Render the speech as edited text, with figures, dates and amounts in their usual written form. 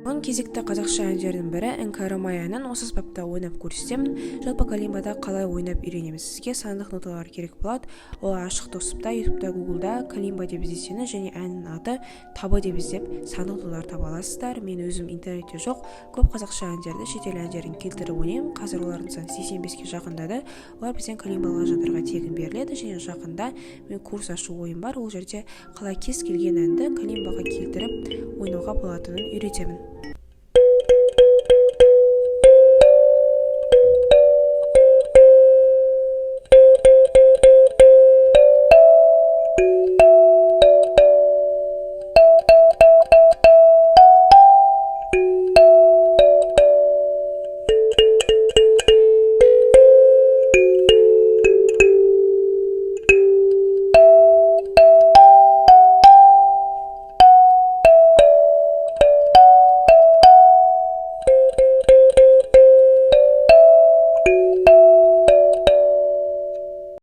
Бүгін кезекті қазақша әндердің бірі іңкәрім әнін осы аспапта ойнап көрсетемін. Жалпы калимбада қалай ойнап үйренеміз? Сізге сандық ноталар керек болады. Ол ашық доступта, ютубта, гуглда калимба деп іздесеңіз және әннің аты табы деп іздеп сандық ноталар таба аласыздар. Мен өзім интернетте жоқ, көп қазақша әндерді, шетел әндерін келтіріп ойнаймын. Қазір олардың саны 85-ге жақындады. Олар бізден калимбалық жадарға тегін беріледі және жақында мен курс ашу ойым бар. Ол жерде қалай кез келген әнді калимбаға келтіріп ойнауға болатынын үйретемін.